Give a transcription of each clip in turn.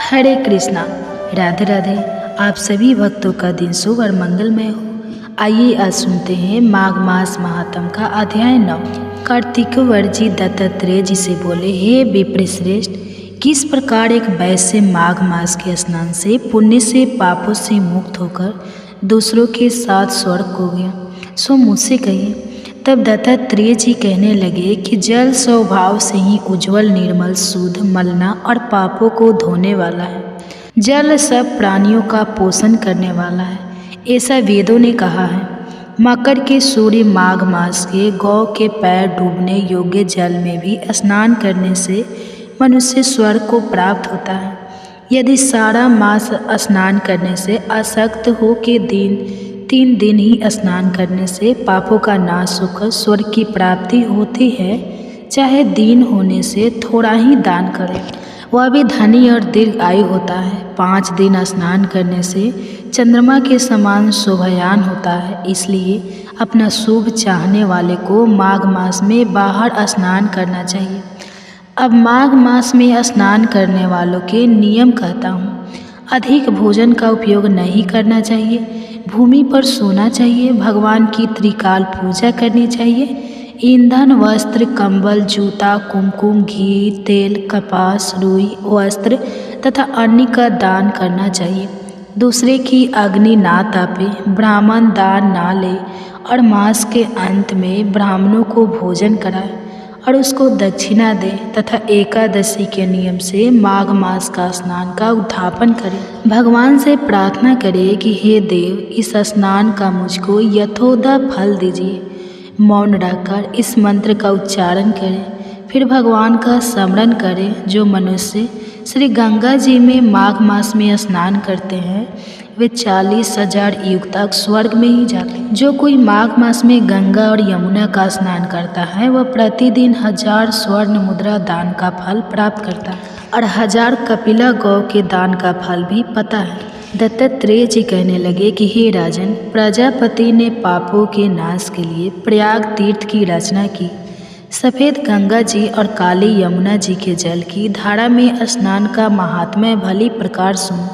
हरे कृष्णा। राधे राधे। आप सभी भक्तों का दिन शुभ और मंगलमय हो। आइए आज सुनते हैं माघ मास महात्म का अध्याय 9। कार्तिकवर जी दत्तात्रेय जी से बोले, हे विप्रश्रेष्ठ, किस प्रकार एक वैश्य माघ मास के स्नान से पुण्य से पापों से मुक्त होकर दूसरों के साथ स्वर्ग को गया, सो मुझसे कहिए। तब दत्तात्रेय जी कहने लगे कि जल स्वभाव से ही उज्जवल, निर्मल, शुद्ध, मलना और पापों को धोने वाला है। जल सब प्राणियों का पोषण करने वाला है, ऐसा वेदों ने कहा है। मकर के सूर्य माघ मास के गौ के पैर डूबने योग्य जल में भी स्नान करने से मनुष्य स्वर्ग को प्राप्त होता है। यदि सारा मास स्नान करने से आसक्त हो के 3 दिन ही स्नान करने से पापों का नाश होकर स्वर्ग की प्राप्ति होती है, चाहे दीन होने से थोड़ा ही दान करे, वह भी धनी और दीर्घ आयु होता है। 5 दिन स्नान करने से चंद्रमा के समान शोभायान होता है। इसलिए अपना शुभ चाहने वाले को माघ मास में बाहर स्नान करना चाहिए। अब माघ मास में स्नान करने वालों के नियम कहता हूँ। अधिक भोजन का उपयोग नहीं करना चाहिए, भूमि पर सोना चाहिए, भगवान की त्रिकाल पूजा करनी चाहिए, ईंधन, वस्त्र, कंबल, जूता, कुमकुम, घी, तेल, कपास, रुई, वस्त्र तथा अन्न का दान करना चाहिए। दूसरे की अग्नि ना तापे, ब्राह्मण दान ना ले और मास के अंत में ब्राह्मणों को भोजन कराए और उसको दक्षिणा दे तथा एकादशी के नियम से माघ मास का स्नान का उद्यापन करे। भगवान से प्रार्थना करे कि हे देव, इस स्नान का मुझको यथोदा फल दीजिए। मौन रहकर इस मंत्र का उच्चारण करें, फिर भगवान का स्मरण करें। जो मनुष्य श्री गंगा जी में माघ मास में स्नान करते हैं वे 40,000 युग तक स्वर्ग में ही जाते हैं। जो कोई माघ मास में गंगा और यमुना का स्नान करता है वह प्रतिदिन 1000 स्वर्ण मुद्रा दान का फल प्राप्त करता है और 1000 कपिला गौ के दान का फल भी पता है। दत्तात्रेय जी कहने लगे कि हे राजन, प्रजापति ने पापों के नाश के लिए प्रयाग तीर्थ की रचना की। सफ़ेद गंगा जी और काली यमुना जी के जल की धारा में स्नान का महात्म्य भली प्रकार सुनो।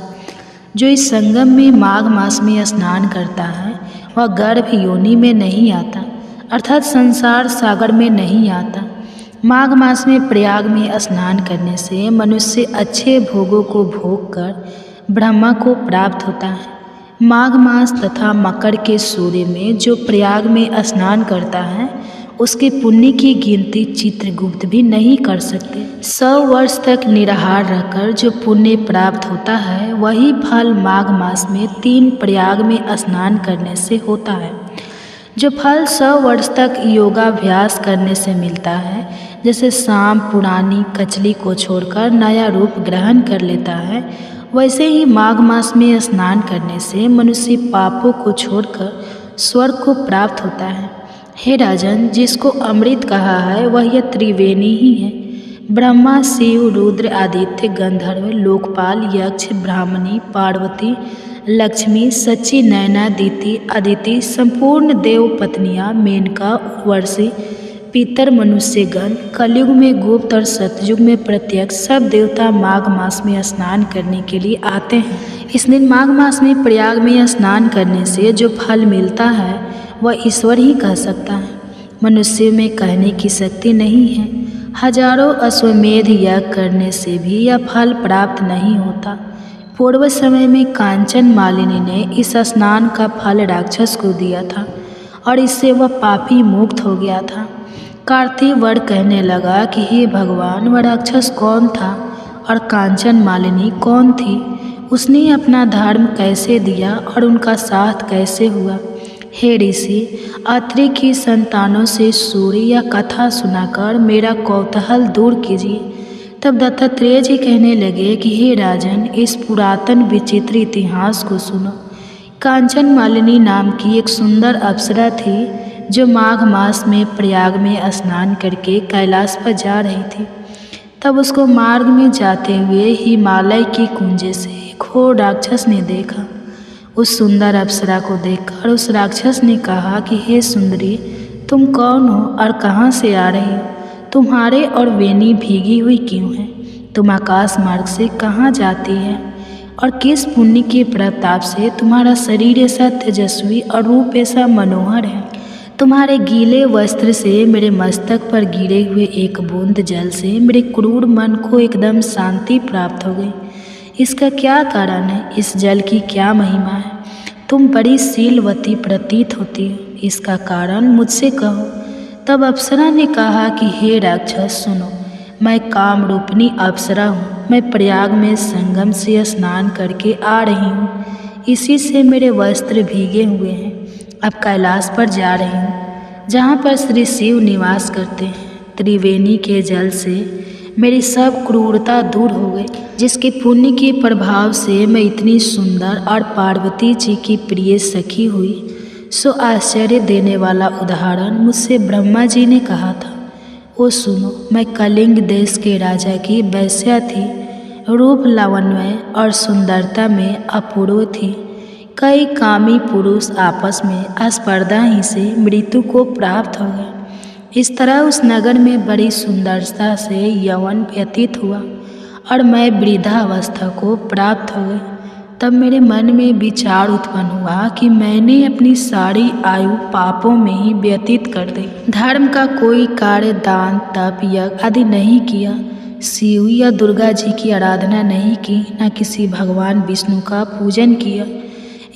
जो इस संगम में माघ मास में स्नान करता है वह गर्भ योनि में नहीं आता, अर्थात संसार सागर में नहीं आता। माघ मास में प्रयाग में स्नान करने से मनुष्य अच्छे भोगों को भोग कर ब्रह्मा को प्राप्त होता है। माघ मास तथा मकर के सूर्य में जो प्रयाग में स्नान करता है उसके पुण्य की गिनती चित्रगुप्त भी नहीं कर सकते। 100 वर्ष तक निराहार रहकर जो पुण्य प्राप्त होता है वही फल माघ मास में 3 प्रयाग में स्नान करने से होता है। जो फल 100 वर्ष तक योगाभ्यास करने से मिलता है, जैसे सांप पुरानी कचली को छोड़कर नया रूप ग्रहण कर लेता है, वैसे ही माघ मास में स्नान करने से मनुष्य पापों को छोड़कर स्वर्ग को प्राप्त होता है। हे राजन, जिसको अमृत कहा है वह यह त्रिवेणी ही है। ब्रह्मा, शिव, रुद्र, आदित्य, गंधर्व, लोकपाल, यक्ष, ब्राह्मणी, पार्वती, लक्ष्मी, सच्ची नैना, अदिति, संपूर्ण देव पत्नियाँ, मेनका, उर्वशी, पितर, मनुष्यगण, कलयुग में गुप्त और सतयुग में प्रत्यक्ष सब देवता माघ मास में स्नान करने के लिए आते हैं। इस दिन माघ मास में प्रयाग में स्नान करने से जो फल मिलता है वह ईश्वर ही कह सकता है, मनुष्य में कहने की शक्ति नहीं है। हजारों अश्वमेध यज्ञ करने से भी यह फल प्राप्त नहीं होता। पूर्व समय में कांचन मालिनी ने इस स्नान का फल राक्षस को दिया था और इससे वह पापी मुक्त हो गया था। कार्तिक वर कहने लगा कि हे भगवान, वह राक्षस कौन था और कांचन मालिनी कौन थी? उसने अपना धर्म कैसे दिया और उनका साथ कैसे हुआ? हे ऋषि, अत्रि की संतानों से सूर्य या कथा सुनाकर मेरा कौतूहल दूर कीजिए। तब दत्तात्रेय जी कहने लगे कि हे राजन, इस पुरातन विचित्र इतिहास को सुनो। कांचन मालिनी नाम की एक सुंदर अप्सरा थी जो माघ मास में प्रयाग में स्नान करके कैलाश पर जा रही थी। तब उसको मार्ग में जाते हुए हिमालय की कुंजे से एक घोर राक्षस ने देखा। उस सुंदर अप्सरा को देखकर उस राक्षस ने कहा कि हे सुंदरी, तुम कौन हो और कहाँ से आ रही हो? तुम्हारे और वेणी भीगी हुई क्यों है? तुम आकाश मार्ग से कहाँ जाती है और किस पुण्य के प्रताप से तुम्हारा शरीर ऐसा तेजस्वी और रूप ऐसा मनोहर है। तुम्हारे गीले वस्त्र से मेरे मस्तक पर गिरे हुए एक बूंद जल से मेरे क्रूर मन को एकदम शांति प्राप्त हो गई। इसका क्या कारण है? इस जल की क्या महिमा है? तुम बड़ी शीलवती प्रतीत होती हो, इसका कारण मुझसे कहो। तब अप्सरा ने कहा कि हे राक्षस सुनो, मैं काम रूपिणी अप्सरा हूँ। मैं प्रयाग में संगम से स्नान करके आ रही हूँ। इसी से मेरे वस्त्र भीगे हुए हैं। अब कैलाश पर जा रही हूँ, जहाँ पर श्री शिव निवास करते हैं। त्रिवेणी के जल से मेरी सब क्रूरता दूर हो गई, जिसके पुण्य के प्रभाव से मैं इतनी सुंदर और पार्वती जी की प्रिय सखी हुई। सो आश्चर्य देने वाला उदाहरण मुझसे ब्रह्मा जी ने कहा था। ओ सुनो, मैं कलिंग देश के राजा की वैश्या थी। रूप लावण्य और सुंदरता में अपूर्व थी। कई कामी पुरुष आपस में स्पर्धा ही से मृत्यु को प्राप्त हो गए। इस तरह उस नगर में बड़ी सुंदरता से यौवन व्यतीत हुआ और मैं वृद्धावस्था को प्राप्त हो गई। तब मेरे मन में विचार उत्पन्न हुआ कि मैंने अपनी सारी आयु पापों में ही व्यतीत कर दी। धर्म का कोई कार्य, दान, तप, यज्ञ आदि नहीं किया। शिव या दुर्गा जी की आराधना नहीं की, न किसी भगवान विष्णु का पूजन किया।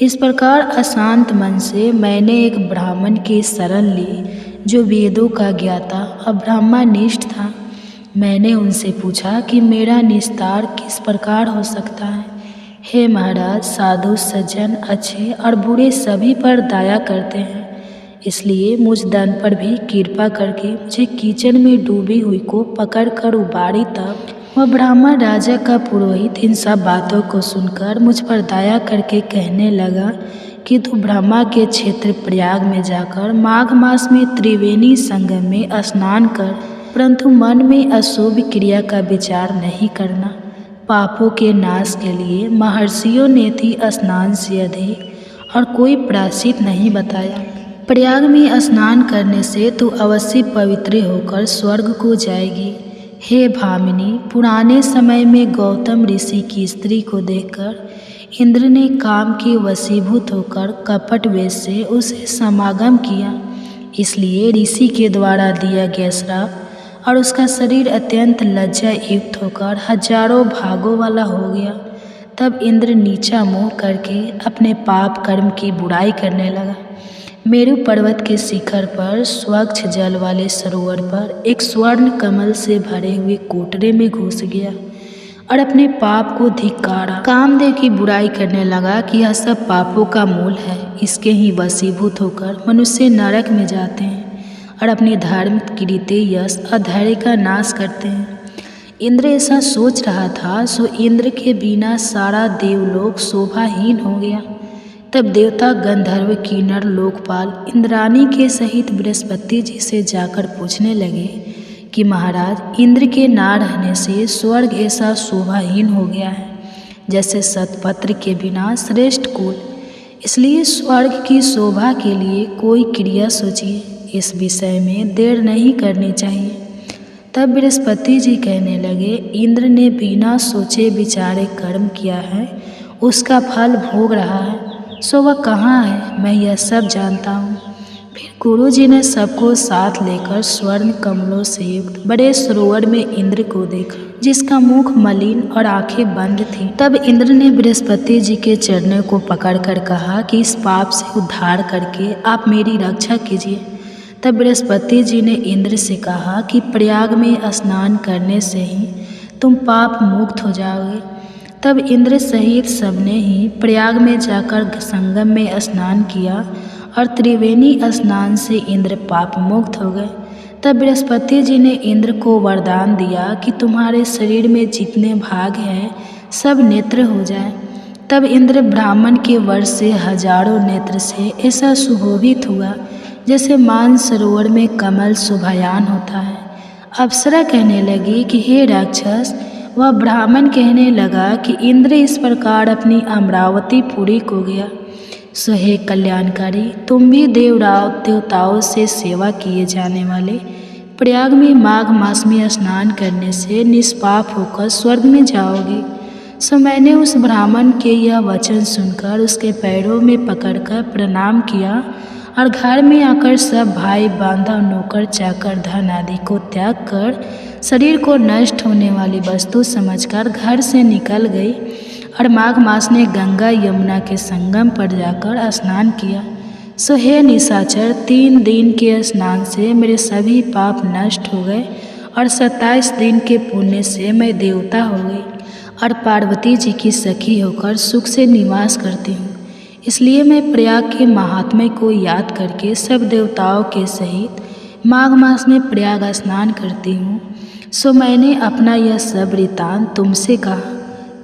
इस प्रकार अशांत मन से मैंने एक ब्राह्मण की शरण ली, जो वेदों का ज्ञाता और ब्रह्मनिष्ठ था। मैंने उनसे पूछा कि मेरा निस्तार किस प्रकार हो सकता है। हे महाराज, साधु सज्जन अच्छे और बुरे सभी पर दया करते हैं, इसलिए मुझ दन पर भी कृपा करके मुझे कीचड़ में डूबी हुई को पकड़कर उबारी। तब वह ब्राह्मण राजा का पुरोहित इन सब बातों को सुनकर मुझ पर दया करके कहने लगा कि तू ब्रह्मा के क्षेत्र प्रयाग में जाकर माघ मास में त्रिवेणी संगम में स्नान कर, परंतु मन में अशुभ क्रिया का विचार नहीं करना। पापों के नाश के लिए महर्षियों ने थी स्नान से अधिक और कोई प्रायश्चित नहीं बताया। प्रयाग में स्नान करने से तू अवश्य पवित्र होकर स्वर्ग को जाएगी। हे भामिनी, पुराने समय में गौतम ऋषि की स्त्री को देखकर इंद्र ने काम के वशीभूत होकर कपट वेश से उसे समागम किया। इसलिए ऋषि के द्वारा दिया गया श्राप और उसका शरीर अत्यंत लज्जा युक्त होकर हजारों भागों वाला हो गया। तब इंद्र नीचा मुँह करके अपने पाप कर्म की बुराई करने लगा। मेरु पर्वत के शिखर पर स्वच्छ जल वाले सरोवर पर एक स्वर्ण कमल से भरे हुए कोटरे में घुस गया और अपने पाप को धिक्कारा। कामदेव की बुराई करने लगा कि यह सब पापों का मूल है। इसके ही वशीभूत होकर मनुष्य नरक में जाते हैं और अपने धर्म, कीर्ति, यश और धैर्य का नाश करते हैं। इंद्र ऐसा सोच रहा था, सो इंद्र के बिना सारा देवलोक शोभाहीन हो गया। तब देवता, गंधर्व, किन्नर, लोकपाल इंद्राणी के सहित बृहस्पति जी से जाकर पूछने लगे कि महाराज, इंद्र के ना रहने से स्वर्ग ऐसा शोभाहीन हो गया है जैसे सतपत्र के बिना श्रेष्ठ कुल। इसलिए स्वर्ग की शोभा के लिए कोई क्रिया सोचिए। इस विषय में देर नहीं करनी चाहिए। तब बृहस्पति जी कहने लगे, इंद्र ने बिना सोचे विचारे कर्म किया है, उसका फल भोग रहा है। सो वह कहाँ है, मैं यह सब जानता हूँ। फिर गुरु जी ने सबको साथ लेकर स्वर्ण कमलों से युक्त बड़े सरोवर में इंद्र को देखा, जिसका मुख मलिन और आंखें बंद थीं। तब इंद्र ने बृहस्पति जी के चरणों को पकड़कर कहा कि इस पाप से उद्धार करके आप मेरी रक्षा कीजिए। तब बृहस्पति जी ने इंद्र से कहा कि प्रयाग में स्नान करने से ही तुम पाप मुक्त हो जाओगे। तब इंद्र सहित सबने ही प्रयाग में जाकर संगम में स्नान किया और त्रिवेणी स्नान से इंद्र पाप मुक्त हो गए। तब बृहस्पति जी ने इंद्र को वरदान दिया कि तुम्हारे शरीर में जितने भाग हैं सब नेत्र हो जाए। तब इंद्र ब्राह्मण के वर से हजारों नेत्र से ऐसा सुशोभित हुआ जैसे मानसरोवर में कमल शोभायान होता है। अप्सरा कहने लगी कि हे राक्षस, वह ब्राह्मण कहने लगा कि इंद्र इस प्रकार अपनी अमरावती पूरी को गया। सो हे कल्याणकारी, तुम भी देवताओं से सेवा किए जाने वाले प्रयाग में माघ मास में स्नान करने से निष्पाप होकर स्वर्ग में जाओगे। सो मैंने उस ब्राह्मण के यह वचन सुनकर उसके पैरों में पकड़कर प्रणाम किया और घर में आकर सब भाई बांधव नौकर चाकर धन आदि को त्याग कर शरीर को नष्ट होने वाली वस्तु समझकर घर से निकल गई और माघ मास में गंगा यमुना के संगम पर जाकर स्नान किया। सो हे निशाचर, 3 दिन के स्नान से मेरे सभी पाप नष्ट हो गए और 27 दिन के पुण्य से मैं देवता हो गई और पार्वती जी की सखी होकर सुख से निवास करती हूँ। इसलिए मैं प्रयाग के महात्म्य को याद करके सब देवताओं के सहित माघ मास में प्रयाग स्नान करती हूँ। सो मैंने अपना यह सब वृत्तांत तुमसे कहा।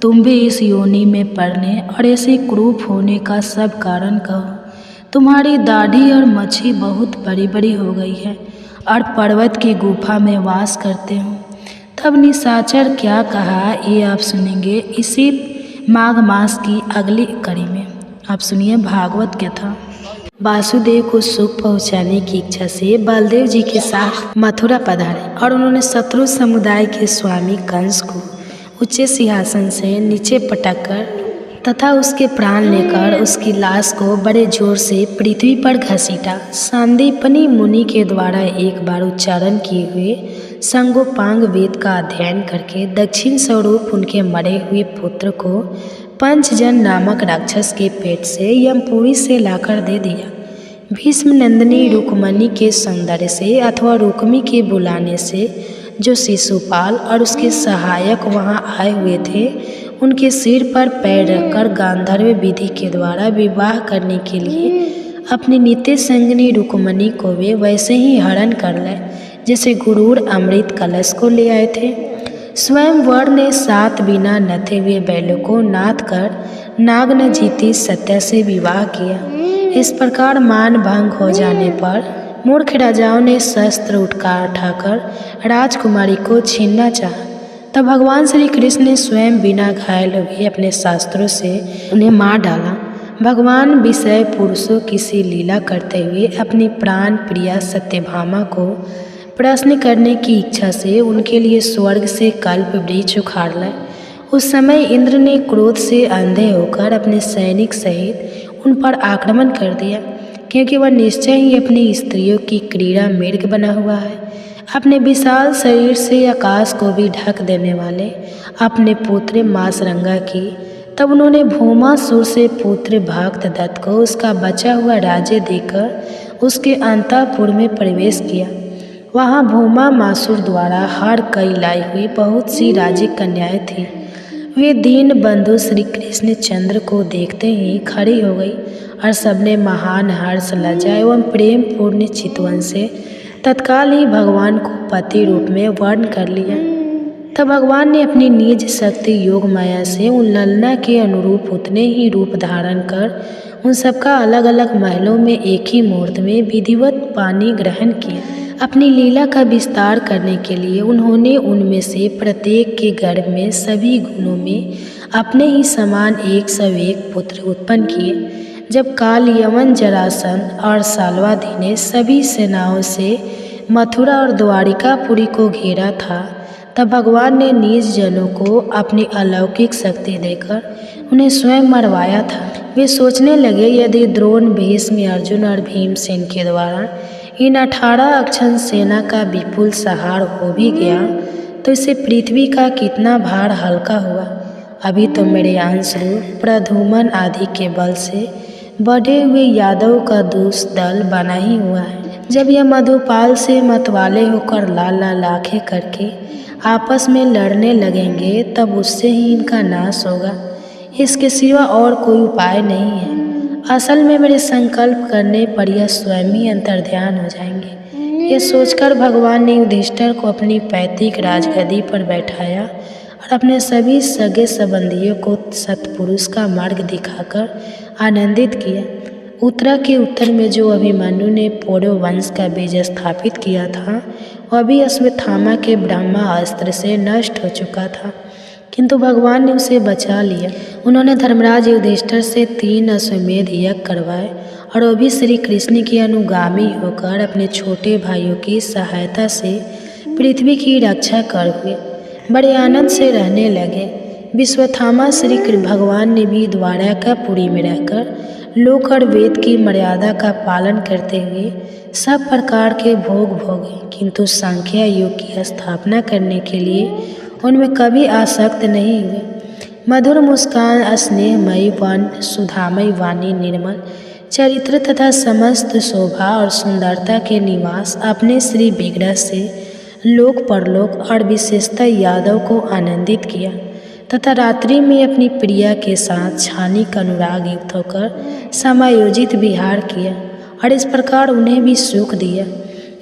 तुम भी इस योनि में पड़ने और ऐसे क्रूप होने का सब कारण कहो। तुम्हारी दाढ़ी और मच्छी बहुत बड़ी बड़ी हो गई है और पर्वत की गुफा में वास करते हो। तब निशाचर क्या कहा ये आप सुनेंगे इसी माघ मास की अगली कड़ी में। आप सुनिए भागवत कथा। वासुदेव को सुख पहुंचाने की इच्छा से बलदेव जी के साथ मथुरा पधारे और उन्होंने शत्रु समुदाय के स्वामी कंस को ऊंचे सिंहासन से नीचे पटक कर तथा उसके प्राण लेकर उसकी लाश को बड़े जोर से पृथ्वी पर घसीटा। सांदीपनी मुनि के द्वारा एक बार उच्चारण किए हुए संगोपांग वेद का अध्ययन करके दक्षिण स्वरूप उनके मरे हुए पुत्र को पंचजन नामक राक्षस के पेट से यमपुरी से लाकर दे दिया। भीष्म नंदिनी रुक्मणी के सौंदर्य से अथवा रुक्मी के बुलाने से जो शिशुपाल और उसके सहायक वहां आए हुए थे उनके सिर पर पैर रखकर गांधर्व विधि के द्वारा विवाह करने के लिए अपनी नित्य संगिनी रुक्मणी को वे वैसे ही हरण कर ले जैसे गुरूर अमृत कलश को ले आए थे। स्वयं वर ने 7 बिना नथे हुए बैलों को नाथ कर नाग न जीती सत्या से विवाह किया। इस प्रकार मान भंग हो जाने पर मूर्ख राजाओं ने शस्त्र उठाकर राजकुमारी को छीनना चाहा। तब भगवान श्री कृष्ण ने स्वयं बिना घायल हुए अपने शास्त्रों से उन्हें मार डाला। भगवान विषय पुरुषों की सी लीला करते हुए अपनी प्राण प्रिया सत्यभामा को प्रश्न करने की इच्छा से उनके लिए स्वर्ग से कल्प वृक्ष उखाड़ लाए। उस समय इंद्र ने क्रोध से अंधे होकर अपने सैनिक सहित उन पर आक्रमण कर दिया, क्योंकि वह निश्चय ही अपनी स्त्रियों की क्रीड़ा मृग बना हुआ है। अपने विशाल शरीर से आकाश को भी ढक देने वाले अपने पुत्र मासरंगा की तब उन्होंने भौमासुर से पुत्र भक्त दत्त को उसका बचा हुआ राज्य देकर उसके अंतःपुर में प्रवेश किया। वहाँ भौमा मासुर द्वारा हार कई लाई हुई बहुत सी राजी कन्याएं थीं। वे दीन बंधु श्री कृष्ण चंद्र को देखते ही खड़ी हो गई और सबने महान हर्ष लज्जा एवं प्रेम पूर्ण चितवन से तत्काल ही भगवान को पति रूप में वर्ण कर लिया। तब भगवान ने अपनी निज शक्ति योग माया से उन ललना के अनुरूप उतने ही रूप धारण कर उन सबका अलग अलग महलों में एक ही मुहूर्त में विधिवत पानी ग्रहण किया। अपनी लीला का विस्तार करने के लिए उन्होंने उनमें से प्रत्येक के गर्भ में सभी गुणों में अपने ही समान 101 पुत्र उत्पन्न किए। जब काल यमन जरासंध और साल्वाधि ने सभी सेनाओं से मथुरा और द्वारिकापुरी को घेरा था, तब भगवान ने निज जनों को अपनी अलौकिक शक्ति देकर उन्हें स्वयं मरवाया था। वे सोचने लगे यदि द्रोण, भीष्म, अर्जुन और भीमसेन के द्वारा इन 18 अक्षम सेना का विपुल सहार हो भी गया तो इससे पृथ्वी का कितना भार हल्का हुआ। अभी तो मेरे अंशरूप प्रधुमन आदि के बल से बढ़े हुए यादव का दूस दल बना ही हुआ है। जब यह मधुपाल से मतवाले होकर लाल लाल आंखें करके आपस में लड़ने लगेंगे तब उससे ही इनका नाश होगा। इसके सिवा और कोई उपाय नहीं है। असल में मेरे संकल्प करने पर यह स्वयं ही अंतर्ध्यान हो जाएंगे। यह सोचकर भगवान ने युधिष्ठिर को अपनी पैतृक राजगद्दी पर बैठाया और अपने सभी सगे संबंधियों को सत्पुरुष का मार्ग दिखाकर आनंदित किया। उत्तरा के उत्तर में जो अभिमन्यु ने पौरव वंश का बीज स्थापित किया था वह भी अश्वत्थामा के ब्रह्मास्त्र से नष्ट हो चुका था, किंतु भगवान ने उसे बचा लिया। उन्होंने धर्मराज युधिष्ठिर से 3 अश्वमेध यज्ञ करवाए और वो भी श्री कृष्ण की अनुगामी होकर अपने छोटे भाइयों की सहायता से पृथ्वी की रक्षा कर हुए बड़े आनंद से रहने लगे। विश्वथामा श्री भगवान ने भी द्वारकापुरी में रहकर लोक और वेद की मर्यादा का पालन करते हुए सब प्रकार के भोग भोगे, किंतु सांख्य योग की स्थापना करने के लिए उनमें कभी आसक्त नहीं हुए। मधुर मुस्कान, स्नेहमयी वन, सुधामयी वाणी, निर्मल चरित्र तथा समस्त शोभा और सुंदरता के निवास अपने श्री विग्रह से लोक परलोक और विशेषतः यादव को आनंदित किया तथा रात्रि में अपनी प्रिया के साथ क्षणिक अनुराग युक्त होकर समायोजित विहार किया और इस प्रकार उन्हें भी सुख दिया।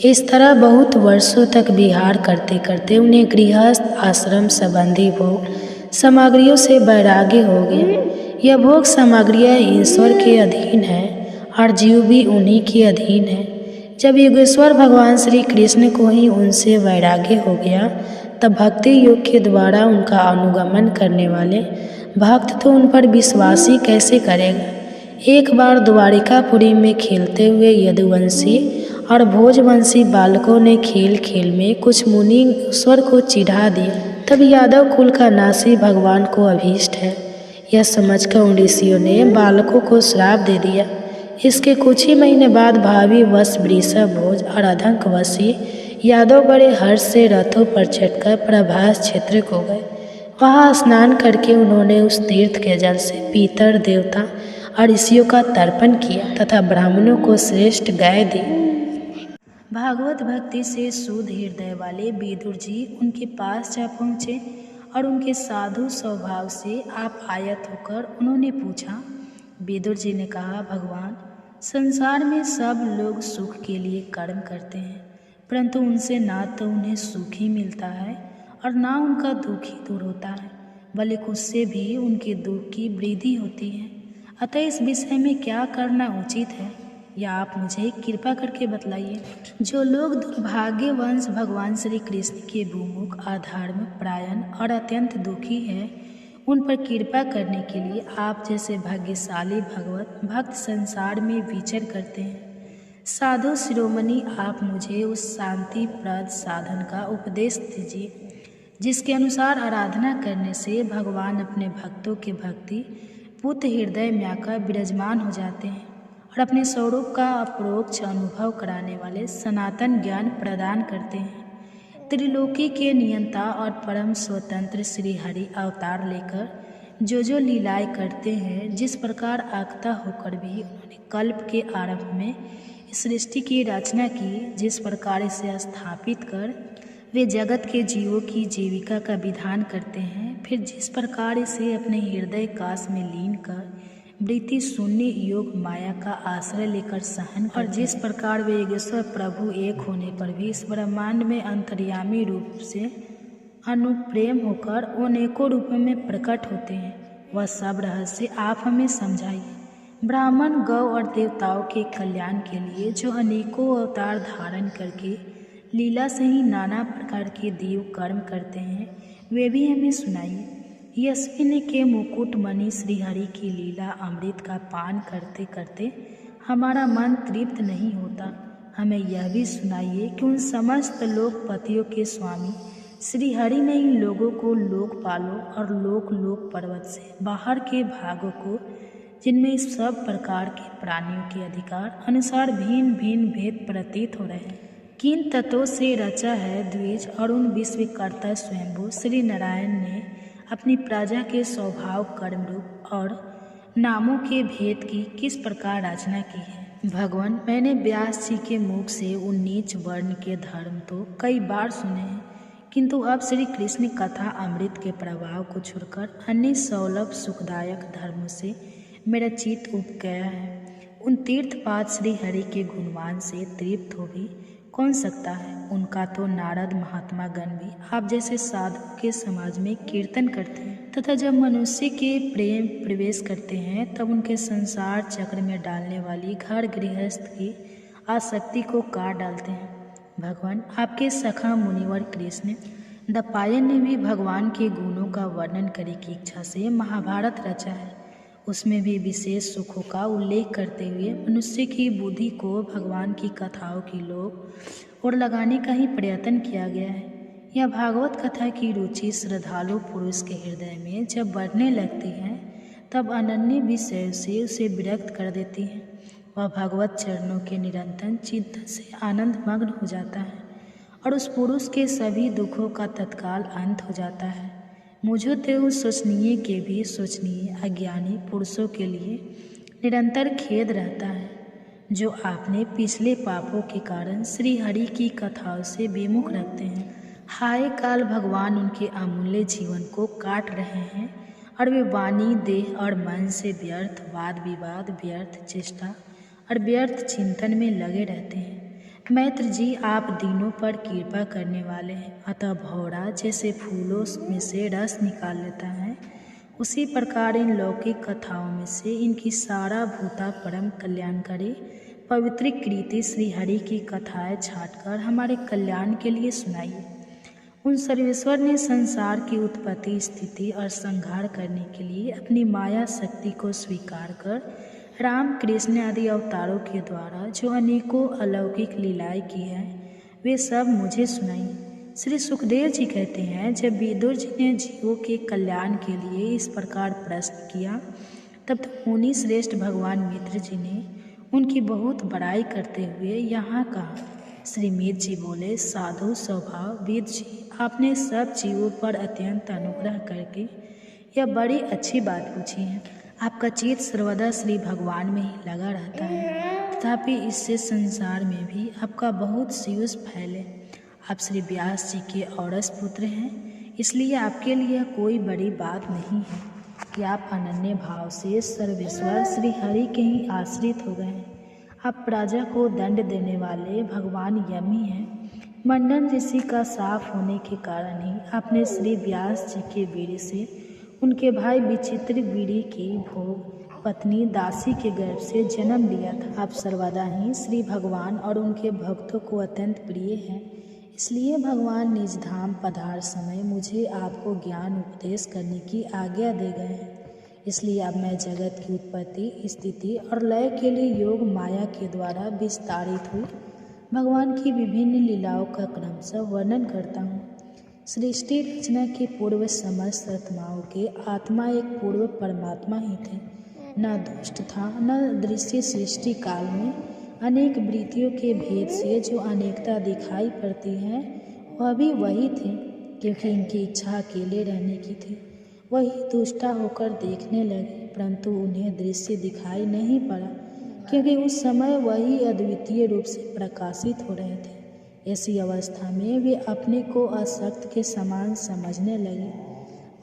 इस तरह बहुत वर्षों तक विहार करते करते उन्हें गृहस्थ आश्रम संबंधी भोग सामग्रियों से वैराग्य हो गया। यह भोग सामग्रियाँ ईश्वर के अधीन है और जीव भी उन्हीं के अधीन है। जब योगेश्वर भगवान श्री कृष्ण को ही उनसे वैराग्य हो गया तब भक्ति योग के द्वारा उनका अनुगमन करने वाले भक्त तो उन पर विश्वास ही कैसे करेगा। एक बार द्वारिकापुरी में खेलते हुए यदुवंशी और भोजवंशी बालकों ने खेल खेल में कुछ मुनि ईश्वर को चिढ़ा दिया। तब यादव कुल का नासी भगवान को अभीष्ट है, यह समझकर उन ऋषियों ने बालकों को श्राप दे दिया। इसके कुछ ही महीने बाद भावी वश वृषभ भोज और अधंकवशी यादव बड़े हर्ष से रथों पर चढ़कर प्रभास क्षेत्र को गए। वहाँ स्नान करके उन्होंने उस तीर्थ के जल से पितर देवता और ऋषियों का तर्पण किया तथा ब्राह्मणों को श्रेष्ठ गाय दी। भागवत भक्ति से शुद्ध हृदय वाले विदुर जी उनके पास जा पहुँचे और उनके साधु स्वभाव से आप आयत होकर उन्होंने पूछा। विदुर जी ने कहा, भगवान, संसार में सब लोग सुख के लिए कर्म करते हैं, परंतु उनसे ना तो उन्हें सुख ही मिलता है और ना उनका दुख ही दूर होता है, बल्कि उससे भी उनके दुख की वृद्धि होती है। अतः इस विषय में क्या करना उचित है, या आप मुझे कृपा करके बतलाइए। जो लोग दुर्भाग्यवंश भगवान श्री कृष्ण के भूमुख, अधर्म परायण और अत्यंत दुखी हैं, उन पर कृपा करने के लिए आप जैसे भाग्यशाली भगवत भक्त संसार में विचर करते हैं। साधु शिरोमणि, आप मुझे उस शांतिप्रद साधन का उपदेश दीजिए जिसके अनुसार आराधना करने से भगवान अपने भक्तों के भक्ति पुत्र हृदय में आकर विराजमान हो जाते हैं और अपने स्वरूप का अपरोक्ष अनुभव कराने वाले सनातन ज्ञान प्रदान करते हैं। त्रिलोकी के नियंता और परम स्वतंत्र श्री हरि अवतार लेकर जो लीलाएं करते हैं, जिस प्रकार आज्ञा होकर भी उन्होंने कल्प के आरंभ में इस सृष्टि की रचना की, जिस प्रकार इसे स्थापित कर वे जगत के जीवों की जीविका का विधान करते हैं, फिर जिस प्रकार इसे अपने हृदय काश में लीन कर वृत्ति शून्य योग माया का आश्रय लेकर सहन, और जिस प्रकार वे योगेश्वर प्रभु एक होने पर भी इस ब्रह्मांड में अंतर्यामी रूप से अनुप्रेम होकर अनेकों रूपों में प्रकट होते हैं, वह सब रहस्य आप हमें समझाइए। ब्राह्मण, गौ और देवताओं के कल्याण के लिए जो अनेकों अवतार धारण करके लीला से ही नाना प्रकार के देव कर्म करते हैं, वे भी हमें सुनाइए। यशविनी के मुकुट मणि श्री हरि की लीला अमृत का पान करते करते हमारा मन तृप्त नहीं होता। हमें यह भी सुनाइए कि उन समस्त लोकपतियों के स्वामी श्री हरि ने इन लोगों को लोकपालों और लोक पर्वत से बाहर के भागों को, जिनमें इस सब प्रकार के प्राणियों के अधिकार अनुसार भिन्न भिन्न भेद प्रतीत हो रहे हैं, किन तत्वों से रचा है द्विज, और उन विश्वकर्ता स्वयंभू श्री नारायण ने अपनी प्रजा के स्वभाव, कर्म रूप और नामों के भेद की किस प्रकार रचना की है। भगवान, मैंने व्यास जी के मुख से उन नीच वर्ण के धर्म तो कई बार सुने हैं, किंतु अब श्री कृष्ण कथा अमृत के प्रभाव को छोड़कर अन्य सौलभ सुखदायक धर्मों से मेरा चित्त उब गया है। उन तीर्थपाद श्री हरि के गुणवान से तृप्त हो भी कौन सकता है। उनका तो नारद महात्मा गण भी आप जैसे साधु के समाज में कीर्तन करते हैं, तथा जब मनुष्य के प्रेम प्रवेश करते हैं तब उनके संसार चक्र में डालने वाली घर गृहस्थ की आसक्ति को काट डालते हैं। भगवान, आपके सखा मुनिवर कृष्ण द्वैपायन ने भी भगवान के गुणों का वर्णन करने की इच्छा से महाभारत रचा है। उसमें भी विशेष सुखों का उल्लेख करते हुए मनुष्य की बुद्धि को भगवान की कथाओं की लोक और लगाने का ही प्रयत्न किया गया है। यह भागवत कथा की रुचि श्रद्धालु पुरुष के हृदय में जब बढ़ने लगती है तब अनन्य विषय से उसे विरक्त कर देती है। वह भगवत चरणों के निरंतर चिंतन से आनंद मग्न हो जाता है और उस पुरुष के सभी दुखों का तत्काल अंत हो जाता है। मुझे तो उस सोचनीय के भी सोचनीय अज्ञानी पुरुषों के लिए निरंतर खेद रहता है जो अपने पिछले पापों के कारण श्री हरि की कथाओं से विमुख रखते हैं। हाय काल भगवान उनके अमूल्य जीवन को काट रहे हैं और वे वाणी देह और मन से व्यर्थ वाद विवाद व्यर्थ चेष्टा और व्यर्थ चिंतन में लगे रहते हैं। मैत्र जी, आप दीनों पर कृपा करने वाले हैं, अतः भौरा जैसे फूलों में से रस निकाल लेता है उसी प्रकार इन लौकिक कथाओं में से इनकी सारा भूता परम कल्याणकारी पवित्र कृति श्री हरि की कथाएं छाटकर हमारे कल्याण के लिए सुनाइए। उन सर्वेश्वर ने संसार की उत्पत्ति स्थिति और संहार करने के लिए अपनी माया शक्ति को स्वीकार कर राम कृष्ण आदि अवतारों के द्वारा जो अनेकों अलौकिक लीलाएं की हैं वे सब मुझे सुनाई। श्री सुखदेव जी कहते हैं, जब विदुर जी ने जीवों के कल्याण के लिए इस प्रकार प्रश्न किया तब तो मुनि श्रेष्ठ भगवान मित्र जी ने उनकी बहुत बड़ाई करते हुए यहाँ कहा। श्री मित्र जी बोले, साधु स्वभाव विद जी, आपने सब जीवों पर अत्यंत अनुग्रह करके यह बड़ी अच्छी बात पूछी है। आपका चित्त सर्वदा श्री भगवान में ही लगा रहता है, तथापि इससे संसार में भी आपका बहुत सीयूष फैले। आप श्री व्यास जी के औरस पुत्र हैं, इसलिए आपके लिए कोई बड़ी बात नहीं है कि आप अनन्य भाव से सर्वेश्वर श्री हरि के ही आश्रित हो गए हैं। आप प्रजा को दंड देने वाले भगवान यमी हैं। मंडन ऋषि का साफ होने के कारण ही आपने श्री व्यास जी के वीर से उनके भाई विचित्र वीरी की भोग पत्नी दासी के गर्भ से जन्म लिया था। आप सर्वदा ही श्री भगवान और उनके भक्तों को अत्यंत प्रिय हैं, इसलिए भगवान निज धाम पधार समय मुझे आपको ज्ञान उपदेश करने की आज्ञा दे गए हैं। इसलिए अब मैं जगत की उत्पत्ति स्थिति और लय के लिए योग माया के द्वारा विस्तारित हुई भगवान की विभिन्न लीलाओं का क्रमशः वर्णन करता हूँ। सृष्टि रचना के पूर्व समस्त आत्माओं के आत्मा एक पूर्व परमात्मा ही थे। न दुष्ट था न दृश्य। सृष्टि काल में अनेक वृत्तियों के भेद से जो अनेकता दिखाई पड़ती है वह भी वही थे, क्योंकि इनकी इच्छा अकेले रहने की थी। वही दुष्टा होकर देखने लगे, परंतु उन्हें दृश्य दिखाई नहीं पड़ा, क्योंकि उस समय वही अद्वितीय रूप से प्रकाशित हो रहे थे। ऐसी अवस्था में वे अपने को असक्त के समान समझने लगे।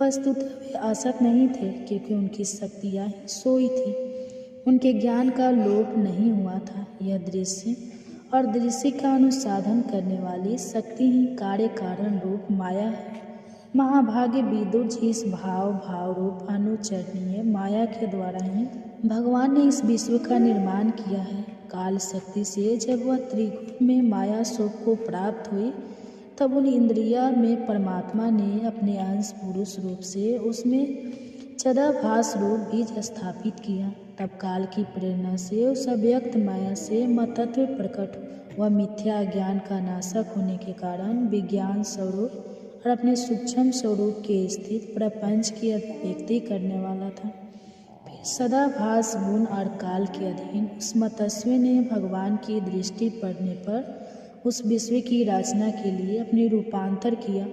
वस्तुतः वे असक्त नहीं थे, क्योंकि उनकी शक्तियाँ ही सोई थी। उनके ज्ञान का लोप नहीं हुआ था। यह दृश्य और दृश्य का अनुसाधन करने वाली शक्ति ही कार्य कारण रूप माया है। महाभागे विदुर जी इस भाव रूप अनुचरणीय माया के द्वारा ही भगवान ने इस विश्व का निर्माण किया है। काल शक्ति से जब वह त्रिगुण में माया शोक को प्राप्त हुई तब उन इंद्रिया में परमात्मा ने अपने अंश पुरुष रूप से उसमें चिदाभास रूप बीज स्थापित किया। तब काल की प्रेरणा से उस अव्यक्त माया से मतत्व प्रकट वह मिथ्या ज्ञान का नाशक होने के कारण विज्ञान स्वरूप और अपने सूक्ष्म स्वरूप के स्थित प्रपंच की अभिव्यक्ति करने वाला था। फिर सदाभास गुण और काल के अधीन उस मतस्वी ने भगवान की दृष्टि पड़ने पर उस विश्व की रचना के लिए अपनी रूपांतर किया।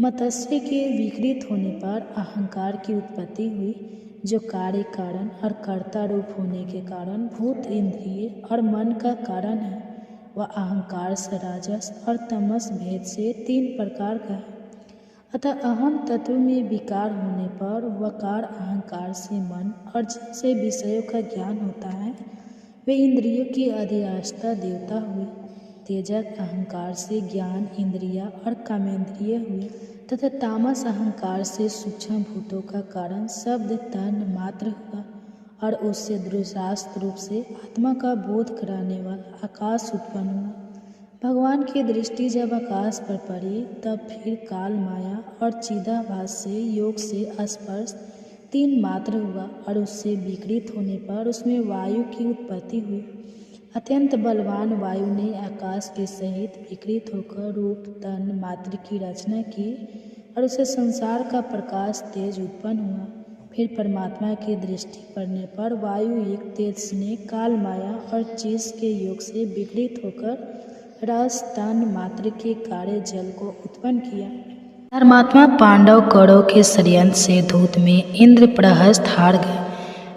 मतस्वी के विकृत होने पर अहंकार की उत्पत्ति हुई, जो कार्य कारण और कर्ता रूप होने के कारण भूत इंद्रिय और मन का कारण है। वह अहंकार से राजस और तमस भेद से 3 प्रकार का है। अतः अहम तत्व में विकार होने पर वकार अहंकार से मन और जिनसे विषयों का ज्ञान होता है वे इंद्रियों की अधिष्ठाता देवता हुए। तेजक अहंकार से ज्ञान इंद्रिया और कामेंद्रिय हुए तथा तामस अहंकार से सूक्ष्म भूतों का कारण शब्द तन मात्र हुआ और उससे दृढ़शास्त्र रूप से आत्मा का बोध कराने वाला आकाश उत्पन्न हुआ। भगवान की दृष्टि जब आकाश पर पड़ी तब फिर काल माया और चिदाभास से योग से स्पर्श 3 मात्र हुआ और उससे विकृत होने पर उसमें वायु की उत्पत्ति हुई। अत्यंत बलवान वायु ने आकाश के सहित विकृत होकर रूप तन मात्र की रचना की और उसे संसार का प्रकाश तेज उत्पन्न हुआ। फिर परमात्मा की दृष्टि पड़ने पर वायु एक तेज ने काल माया और चीज के योग से विकृत होकर रस तन मात्र के कार्य जल को उत्पन्न किया। धर्मात्मा पांडव कौरव के षड्यंत्र से धूत में इंद्रप्रहस्त हार गए।